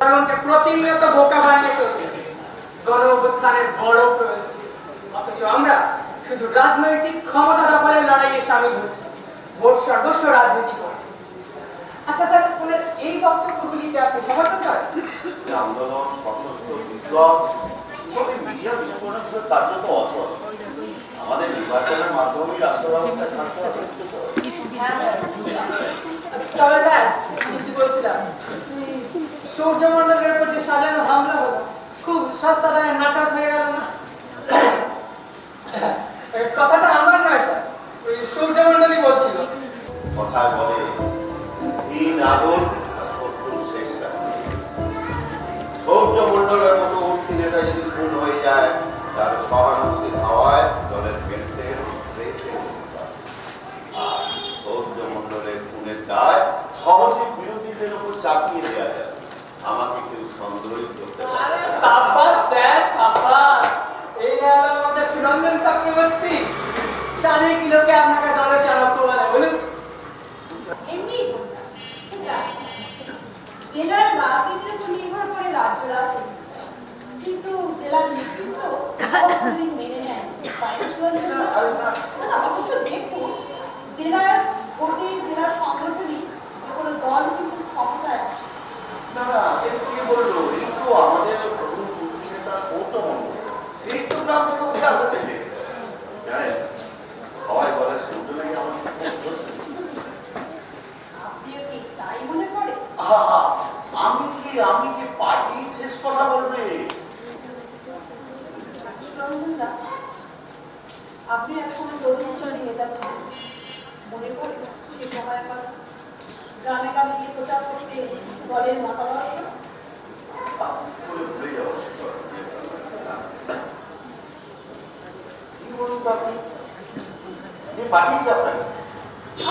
জনগণকে প্রতিনিয়ত বোকা বানিয়ে চলছে গণ অভ্যুত্থানের বড় প্রয়োজন, অথচ আমরা শুধু রাজনৈতিক ক্ষমতা দখলের লড়াইয়ে সামিল হচ্ছি, ভোট সর্বস্ব রাজনীতি করছি। আচ্ছা স্যার, ওনার এই বক্তব্যগুলিকে আপনি সমর্থন করেন? আন্দোলন, সশস্ত্র বিপ্লব, সবই মিডিয়া বিস্ফোরণ কার্যত অচল। আমাদের নির্বাচনের মাধ্যমেই রাষ্ট্র ব্যবস্থা থাকতে হবে। তবে স্যার, আমি কি বলছিলাম, সূর্যমণ্ডলের উপর যে সাজানো হামলা হলো, খুব সস্তা দামের নাটক হয়ে গেল না? কথাটা আমার নয় স্যার, ওই সূর্যমণ্ডলই বলছিল। কথায় বলে এই নাগর শত্রু শেষ রাখে। সূর্যমণ্ডলের মতো উঠতি নেতা যদি খুন হয়ে যায়, তার সহানুভূতির হাওয়ায় দলের কেন্দ্রের আর সূর্যমণ্ডলের খুনের দায় সহজে বিরোধীদের উপর চাপিয়ে দেওয়া যায়। আমাকে কেউ সন্দেহই করতে পারে না। সাব্বাস স্যার, সাব্বাস। এই নেওয়ার মধ্যে সুরঞ্জন চক্রবর্তী 3.5 কিলোকে আপনাকে দলে চালক করে বলুন। এমনি জেলার রাজনীতির উপর নির্ভর করে রাজ্য রাজনীতি, কিন্তু জেলার নেতৃত্ব মেনে নেয়। অবশ্য দেখুন, জেলার ভোটে জেলার সংগঠনই যে কোনো দল কিন্তু ক্ষমতায় আসে। না না, কে বললো? এই তো আমাদের প্রথম নেতা সৌরমণ্ডল, সেই তো গ্রাম থেকে উঠে আসা থেকে জানেন। সবাই বলে সৌর নাকি আমার আপনিও কি তাই মনে করে? আমি কি পার্টি শেষ কথা বলবে? আপনি একসময় তরুণ অঞ্চলের নেতা ছিলেন, মনে পড়ে সে সময়ের কথা? গ্রামে গ্রামে গিয়ে প্রচার করতে দলের মতাদর্শ ভুলে যাবো। কি বলুন তো আপনি, যে পাঠিয়েছে আপনাকে?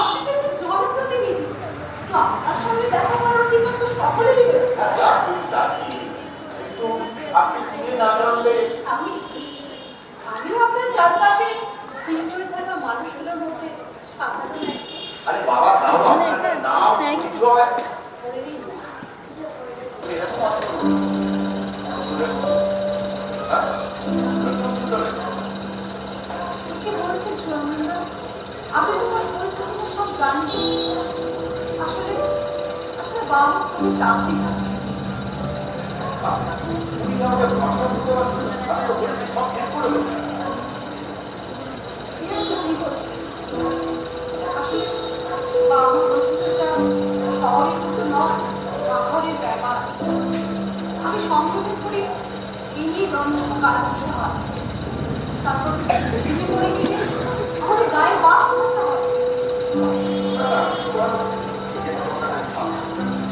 আপনি কিন্তু জনপ্রতিনিধি, তো আপনার সঙ্গে দেখা করার অধিকার তো সকলেরই রয়েছে। কিন্তু আপনি শুনে না জানলে আমিও আপনার চারপাশে ভিড় থাকা মানুষগুলোর মধ্যে সাধারণ। আরে বাবা, তাও আপনার নাম পরিচয় আপনি তোমার পরিস্থিতি সব জানেন। আসলে আসলে বাবা তুমি জানতে না। উনি আমাকে ভাষা বুঝতে পারছেন, আমি তো বলেছি সব ঠিক করে দেবো। আসলে বাবা পরিস্থিতিটা শহরের মতো নয়, শহরের ব্যাপার। আমি সংগ্রহ করি এই নিয়ে দ্বন্দ্ব কাজ হয়। তারপর ভেঙে পড়ে গেলে আমাদের গায়ে বাস করতে হয়।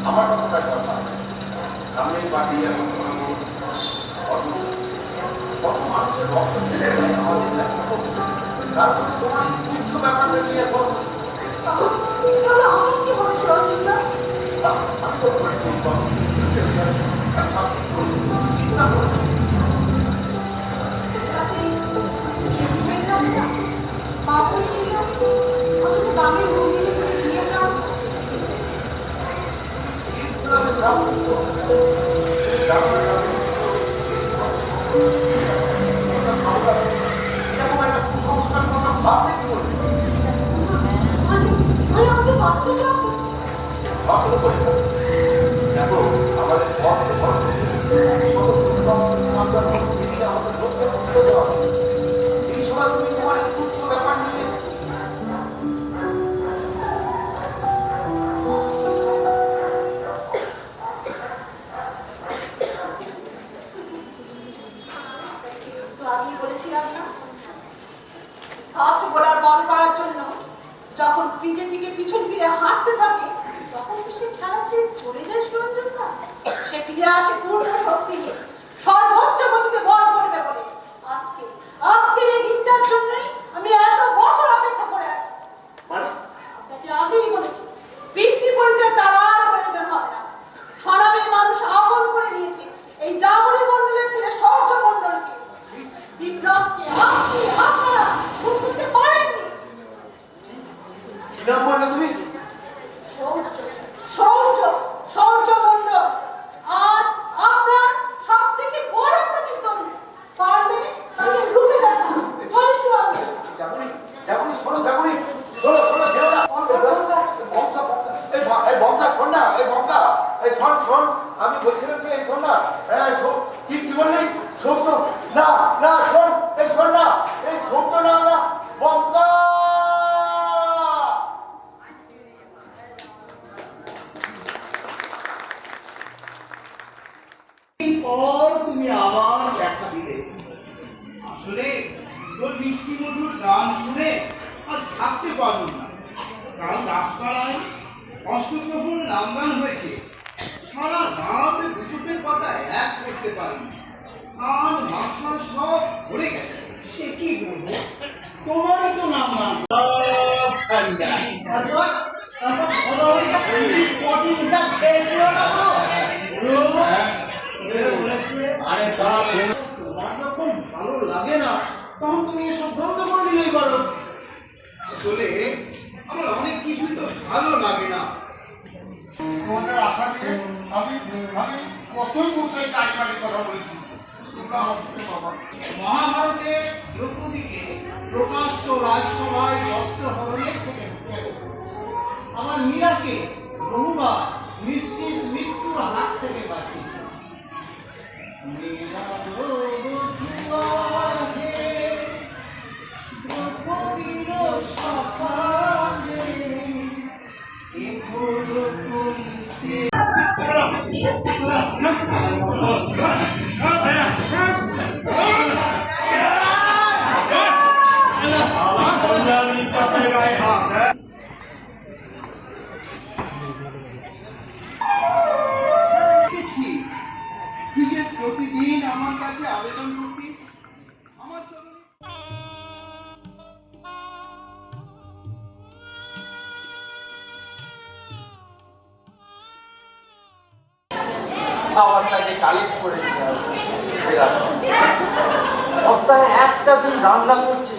আমার কথাটা কথা সামনে পার্টি এখন কত মানুষের রক্ত ফেলে আমাদের তারপর তোমার তুচ্ছ ব্যাপারটা নিয়ে এখন তাহলে আমার কি হবে সুরঞ্জিতা? আমি তো করেছি চিন্তা করে মা বলছিল অথচ গ্রামের মন্দিরে করে বিয়ে গ্রাম এরকম একটা কুসংস্কার কথা ভাবতে কি বলবে? আমাকে বাচ্চাটা আসলে করি না। দেখো, আমাদের আমাদের লোককে বুঝতে দেওয়া হবে। এই সময় তুমি তোমার এই তুচ্ছ ব্যাপার নিয়ে আগেই বলেছিলাম না, ফাস্ট বোলার বল করার জন্য যখন পিচের দিকে পিছন ফিরে হাঁটতে থাকে, তখন তো সে খেলা ছেড়ে চলে যায় সুরঞ্জনটা। সে ফিরে আসে পূর্ণ শক্তি নিয়ে, সর্বোচ্চ গতিতে বল করবে বলে। আজকের এই দিনটার জন্যই আমি এই বঙ্কা শোন না, এই বঙ্কা, এই শোন শোন, আমি বলছিলাম কি, এই শোন না, কি কি বললি? শোন শোন, না না শোন, এই শোন না, এই শোন তো না, না বঙ্কা। পর তুমি আবার দেখা দিলে। আসলে তোর মিষ্টি মধুর গান শুনে আর থাকতে পারবো না। কাল দাসপাড়ায় অষ্টপ্রহর নামগান হয়েছে। সারা রাত দুচোখের পাতায় এক করতে পারি, কান মাথা সব ভরে গেছে। সে কি বলবো, তোমারই তো নাম গান। তোমার যখন ভালো লাগে না তখন তুমি এসব বন্ধ করে দিলেই পারো। আসলে আমার অনেক কিছুই তো ভালো লাগে না। তোমাদের আশা নিয়ে আমি আমি কতই বসে কাজবাড়ির কথা বলেছি, তোমরা আমাকে বাবা। মহাভারতে দ্রৌপদীকে প্রকাশ্য রাজসভায় অস্ত্র হরণের থেকে রক্ষা করতে। আমার মীরাকে বহুবার নিশ্চিত মৃত্যুর হাত থেকে বাঁচিয়েছে। মীরা বধূয়া হে, দ্রৌপদীর সকালে এখনো কুন্তি। তুই যে প্রতিদিন আমার কাছে আবেদন করতিস আমার চরণে। খাবারটাকে কালেক্ট করে দিতে হবে। সপ্তাহে একটা দিন রান্না করছে,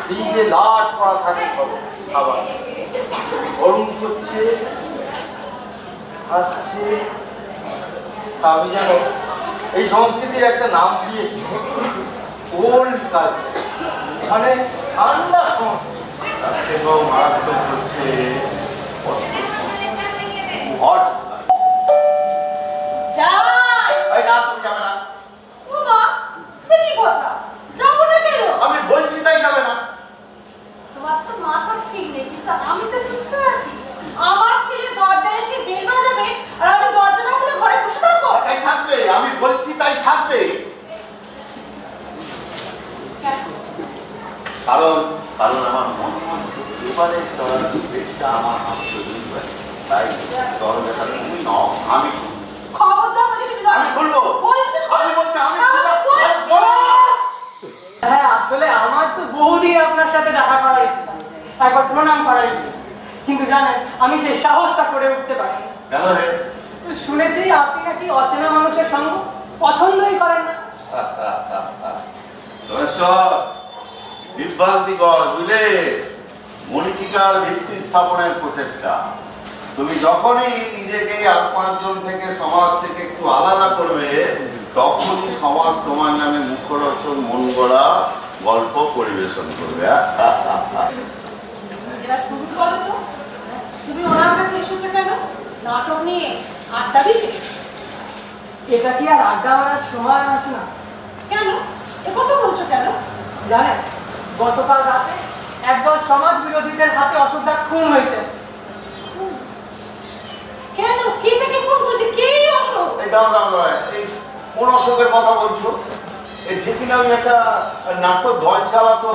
ফ্রিজে লাট করা থাকে খাবার, গরম করছে, খাচ্ছে। আমি জানো এই সংস্কৃতির একটা নাম দিয়েছি, ওল্ড কালচার, মানে ঠান্ডা সংস্কৃতি। তার থেকেও মারাত্মক হচ্ছে হট। যাই এই না, তুমি যাবে না। বাবা, সে কি কথা? যাবো না কেন? আমি বলছি তাই যাবে না। তোমার তো মাথা ঠিক নেই, কিন্তু আমি তো সুস্থ আছি। আমার ছেলে দরজায় এসে বেল বাজাবে আর আমি দরজা না খুলে ঘরে বসে থাকবো? তাই থাকবে, আমি বলছি তাই থাকবে। কেন? কারণ কারণ আমার মনে হচ্ছে এবারে দরজার পেটটা আমার হাত ধরে, তাই দরজাটা তুমি নাও, আমি খবরদার বলে তুমি আমি বলবো, আমি বলছি, আমি হ্যাঁ, আসলে আমার তো বহুদিন আপনার সাথে দেখা করার ইচ্ছা, একবার প্রণাম করার ইচ্ছা, কিন্তু জানেন আমি সেই সাহসটা করে উঠতে পারি না। কেন রে? শুনেছি আপনি নাকি অচেনা মানুষের সঙ্গ পছন্দই করেন না। বিভ্রান্তিকর, বুঝলে, মরীচিকার ভিত্তি স্থাপনের প্রচেষ্টা। তুমি যখনই নিজেকে আর পাঁচজন থেকে সমাজ থেকে একটু আলাদা করবে, তখনই সমাজ তোমার নামে মুখরোচক মন গড়া গল্প পরিবেশন করবে। এবার তুমি বলো তো, তুমি ওনার কাছে এসেছো কেন? নাটক নিয়ে আড্ডা দিতে? এটা কি আর আড্ডা মারার সময় আছে না? কেন এ কথা বলছো কেন? জানেন, গতকাল রাতে একদল সমাজ বিরোধীদের হাতে অশোকদার খুন হয়েছে। কেন? কে থেকে ফোন করছে? কে এই অশোক? এই দাও, এই কোন অশোকের কথা বলছো? এই যেদিন আমি একটা নাটক দল চালাতো,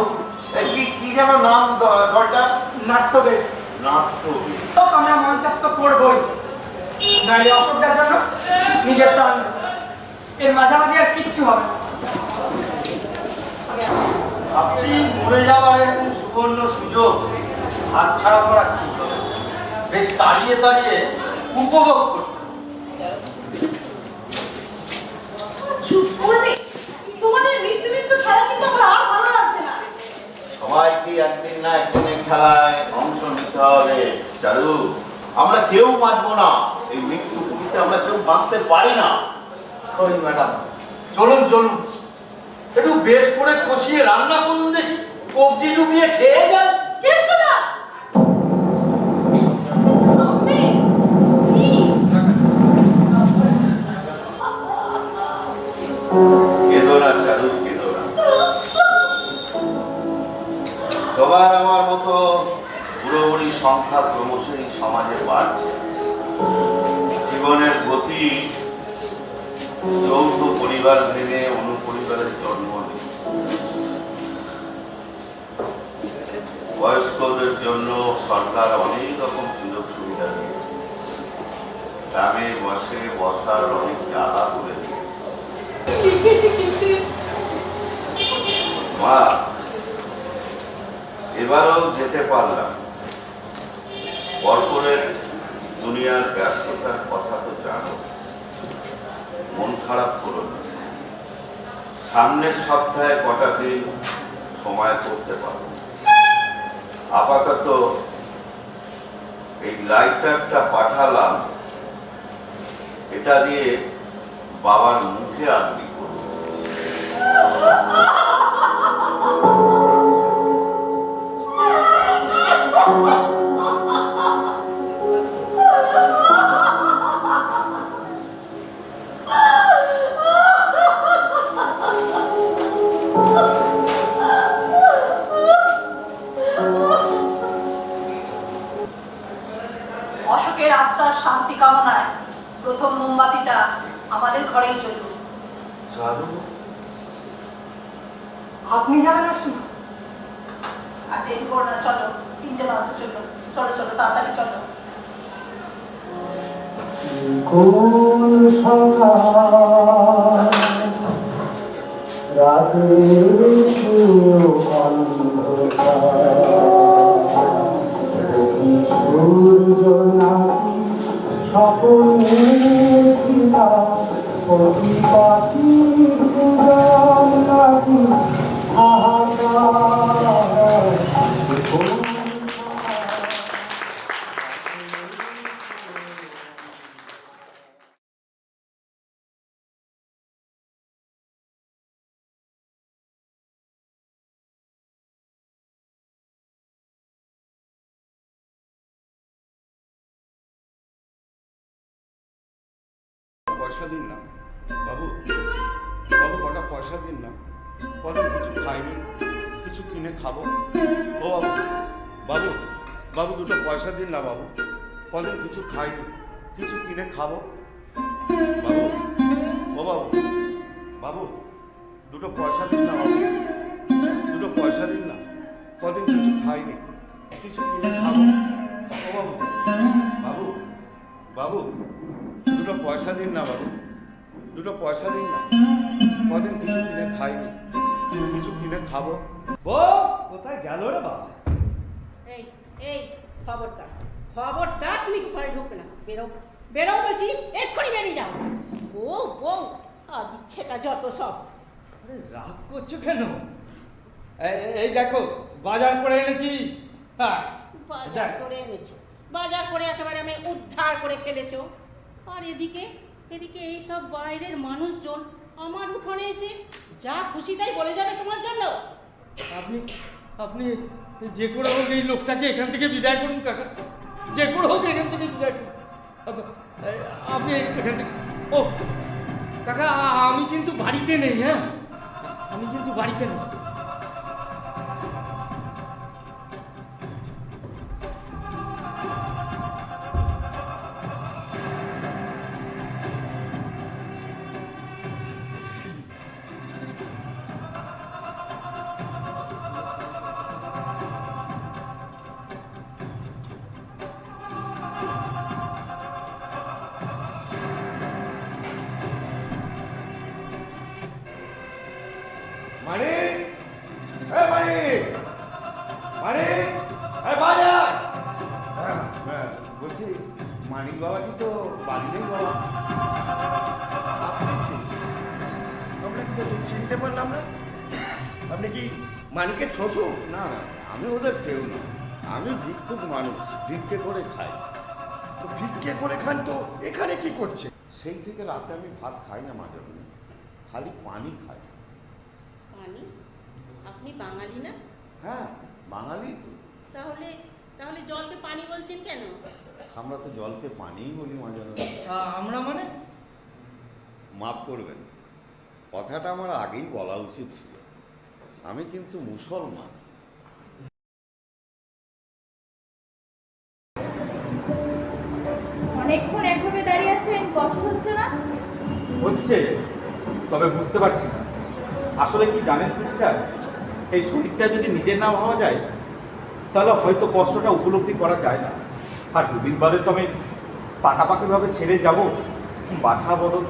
কি যেন নাম দলটা? নাট্যবেদ। নাট্যবেদ। আমরা মঞ্চস্থ করবই, নারী অশোকদার জন্য নিজের প্রাণ দেব। এর মাঝামাঝি আর কিচ্ছু হবে না। ভাবছি মরে যাওয়ার এরকম সুবর্ণ সুযোগ হাতছাড়া করা ঠিক হবে। বেশ দাঁড়িয়ে দাঁড়িয়ে উপভোগ করতে। চুপ করবে? তোমাদের মৃত্যু মৃত্যু খেলা কিন্তু আমার আর ভালো লাগছে না। সবাইকে একদিন না একদিনের খেলায় অংশ নিতে হবে চারু। আমরা কেউ বাঁচবো না, এই মৃত্যু পুরীতে আমরা কেউ বাঁচতে পারি না। ওই ম্যাডাম, চলুন চলুন, একটু বেশ করে কষিয়ে রান্না করুন দেখি, কবজি ডুবিয়ে খেয়ে যান। কেষ্টদা, আপনি জীবনের গতি যৌথ পরিবার ভেঙে অনুপরিবারের জন্ম নিয়েছে। বয়স্কদের জন্য সরকার অনেক রকম সুযোগ সুবিধা দিয়েছে। গ্রামে বসার অনেক জায়গা করে দিয়েছে। মা, এবারও যেতে পারলাম। কর্পোরেট দুনিয়ার ব্যস্ততার কথা তো জানো, মন খারাপ করো না। সামনের সপ্তাহে কটা দিন সময় করতে পারবো। আপাতত এই লাইটারটা পাঠালাম, এটা দিয়ে বাবার মুখে আগ্নি করবো। অশোকের আত্মার শান্তি কামনায় প্রথম মোমবাতিটা আমাদের ঘরেই চলল। চালু আপনি যাবেন না শুনো? আর দেরি করো না, চলো, 3টে বাজতে চললো। চলো চলো, তাড়াতাড়ি চলো। কোন সকাল রাতের সূর্য নাকি স্বপ্নের খিলা, পশু পাখির পূজন নাকি হাহাকার। পয়সা দিন না বাবু, বাবু কটা পয়সা দিন না। কদিন কিছু খাইনি, কিছু কিনে খাবো। ও বাবু, বাবু, বাবু দুটো পয়সা দিন না বাবু। কদিন কিছু খাইনি, কিছু কিনে খাবো। বাবু, ও বাবু, বাবু দুটো পয়সা দিন না বাবু, দুটো পয়সা দিন না। কদিন কিছু খাইনি, কিছু কিনে খাবো। ও বাবু, বাবু, বাবু দুটো পয়সা দিন না বাবু, দুটো পয়সা দিন না। কদিন কিছু কিনে খাইনি, কিছু কিনে খাবো। ও কোথায় গেল রে বাবা? এই এই খবরদার, খবরদার, তুমি ঘরে ঢুকবে না। বেরো বেরো বলছি, এক্ষুনি বেরিয়ে যাও। বউ বউ আদি খেটা যত সব। আরে রাগ করছো কেন? এই দেখো বাজার করে এনেছি। হ্যাঁ বাজার করে এনেছি, বাজার করে একেবারে আমি উদ্ধার করে ফেলেছো। আর এদিকে এদিকে এইসব বাইরের মানুষজন আমার উঠোনে এসে যা খুশি তাই বলে যাবে তোমার জন্য। আপনি আপনি যে করে হোক এই লোকটাকে এখান থেকে বিদায় করুন কাকা, যে করে হোক এখান থেকে বিদায় করুন। আপনি এখান থেকে, ও কাকা আমি কিন্তু বাড়িতে নেই। হ্যাঁ আমি কিন্তু বাড়িতে নেই। মানিক, এ মানিক, মানিক, এ বাজার। বলছি মানিক বাবা কি তো বাড়ি নেই বাবা? আমরা কি চিনতে পারলাম না? আপনি কি মানিকের শ্বশুর? না না, আমি ওদের কেউ না। আমি ভিক্ষুক মানুষ, ভিক্ষে করে খাই। তো ভিক্ষে করে খান, তো এখানে কি করছে? সেই থেকে রাতে আমি ভাত খাই না মাঝে মাঝে, খালি পানি খাই। পানি? আপনি বাঙালি না? হ্যাঁ বাঙালি তো। তাহলে তাহলে জলকে পানি বলছেন কেন? আমরা তো জলকে পানিই বলি মাঝে মাঝে। আমরা মানে মাফ করবেন, কথাটা আমার আগেই বলা উচিত ছিল। আমি কিন্তু মুসলমান। মানে অনেকক্ষণ একভাবে দাঁড়িয়ে আছেন, কষ্ট হচ্ছে না? হচ্ছে, তবে বুঝতে পারছি না আসলে কি জানেন সিস্টার, এই শরীরটা যদি নিজের না ভাবা যায় তাহলে হয়তো কষ্টটা উপলব্ধি করা যায় না। আর দুদিন বাদে তো আমি পাকাপাকিভাবে ছেড়ে যাব, বাসা বদল।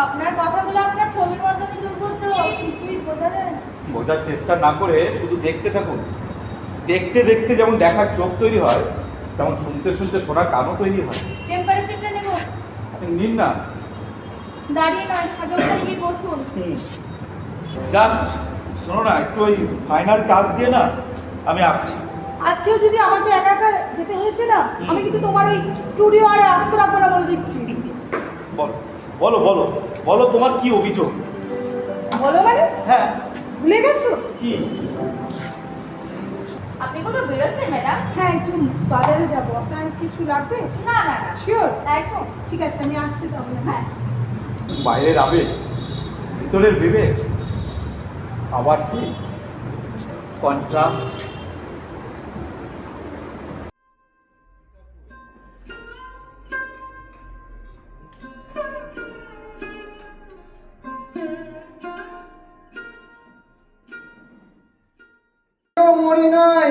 আপনার কথাগুলো আপনার ছবির মতনই দুর্বোধ্য, কিছুই বোঝা যায় না। বোঝার চেষ্টা না করে শুধু দেখতে থাকুন। দেখতে দেখতে যেমন দেখার চোখ তৈরি হয়, তেমন শুনতে শুনতে শোনার কানও তৈরি হয়। টেম্পারেচারটা নেব? নিন না। দাঁড়িয়ে নয়, আগে ওখানে গিয়ে বসুন। জাস্ট শোনো না, একটু ওই ফাইনাল টাচ দিয়ে না আমি আসছি। আজকেও যদি আমাকে একা একা যেতে হয়েছে না, আমি কিন্তু তোমার ওই স্টুডিও আর আসতে রাখবো না বলে দিচ্ছি। বলো বলো বলো বলো, তোমার কি অভিযোগ? বলো মানে? হ্যাঁ, ভুলে গেছো? কি? আপনি কোথাও বেরোচ্ছেন ম্যাডাম? হ্যাঁ, একটু বাজারে যাব। আপনার কিছু লাগবে? না না না, শিওর, একদম ঠিক আছে, আমি আসছি তাহলে। হ্যাঁ। বাইরের আবেগ, ভিতরের বিবেক, আবার সেই কন্ট্রাস্ট। মরি নাই,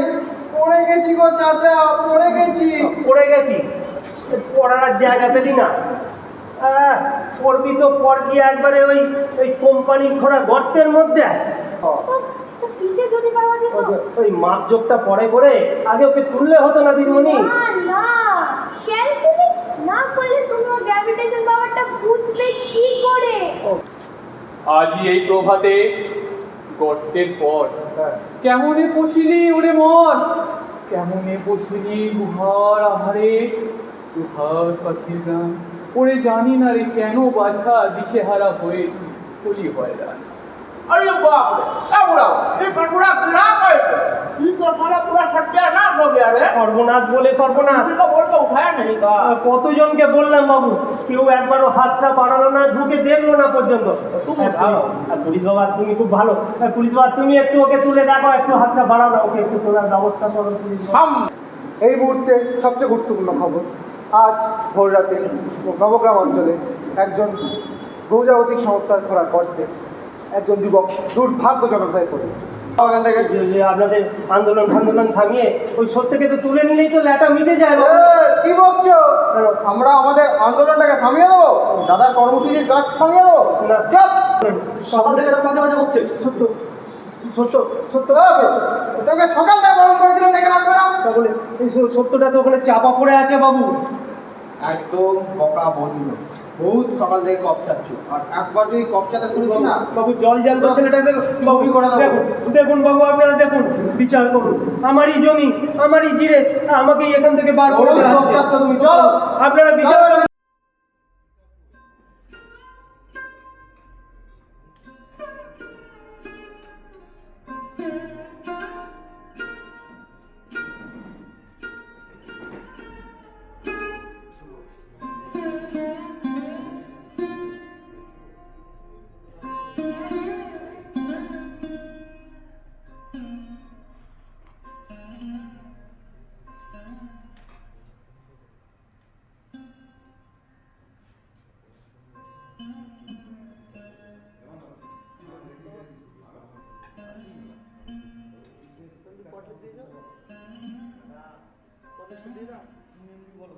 পড়ে গেছি গো চাচা, পড়ে গেছি। পড়ে গেছি, পড়ার আর জায়গা পেলি না? পড়বি তো পর গিয়ে একবারে ওই ওই কোম্পানির ঘোড়া গর্তের মধ্যে। ফিতে যদি পাওয়া যেত। ওই মাপজোকটা পরে করে আগে ওকে তুললে হতো না দিদিমণি? না না, ক্যালকুলেট না করলে তুমি ওর গ্র্যাভিটেশন পাওয়ারটা বুঝবে কি করে? আজই এই প্রভাতে গর্তের পর কেমনে পশিলি ওরে মন, কেমনে পশিলি গুহার আহারে, গুহার পাখির গান ওরে জানি না রে কেন বাছা দিশেহারা হয়ে হলি হয়রান। अरे बाप रे, क्या बुरा ये सटपुरा किरा कर ये तो साला पूरा सत्यानाश हो गया रे। সর্বনাশ বলে সর্বনাশ। किसी को बोल के उठाया नहीं था। কতজনকে বললাম বাবু, কেউ একবারও হাতটা বাড়ালো না, ঝুঁকে দেখলো না পর্যন্ত। তুমি ভালো। আর পুলিশ বাবা তুমি খুব ভালো। পুলিশ বাবা তুমি একটু ওকে তুলে দেখো, একটু হাতটা বাড়াও না, ওকে একটু তোলার ব্যবস্থা করো পুলিশ বাবা। এই মুহূর্তে সবচেয়ে গুরুত্বপূর্ণ খবর। আজ ভোর রাতে নবগ্রাম অঞ্চলে একজন বহুজাগতিক সংস্থার খোলা গর্তে একজন যুবক দুর্ভাগ্যজনকভাবে পড়ে। যে আপনাদের আন্দোলন ফান্দোলন থামিয়ে ওই সত্যকে তো তুলে নিলেই তো ল্যাটা মিটে যায়। কি বলছো? আমরা আমাদের আন্দোলনটাকে থামিয়ে দেবো, দাদার কর্মসূচির কাজ থামিয়ে দেবো? না, চুপ! সকাল থেকে মাঝে মাঝে বলছে সত্য সত্য সত্য। তোকে সকাল থেকে গরম করেছিলেন, দেখে রাখবে না? তাহলে এই সত্যটা তো ওখানে চাপা পড়ে আছে বাবু। একদম বকা বন্ধ। বহুত সকাল থেকে কপ চাচ্ছ, আর একবার যদি কপ চাতে শুনেছি না বাবু জল জানতো ছেলেটাকে বাবু করে দেবো। দেখুন বাবু, আপনারা দেখুন, বিচার করুন। আমারই জমি, আমারই জিরে, আমাকেই এখান থেকে বার করে ওই দেওয়া কপ হচ্ছে। চাচ্ছ তুমি, চলো। আপনারা বিচার করুন। বলো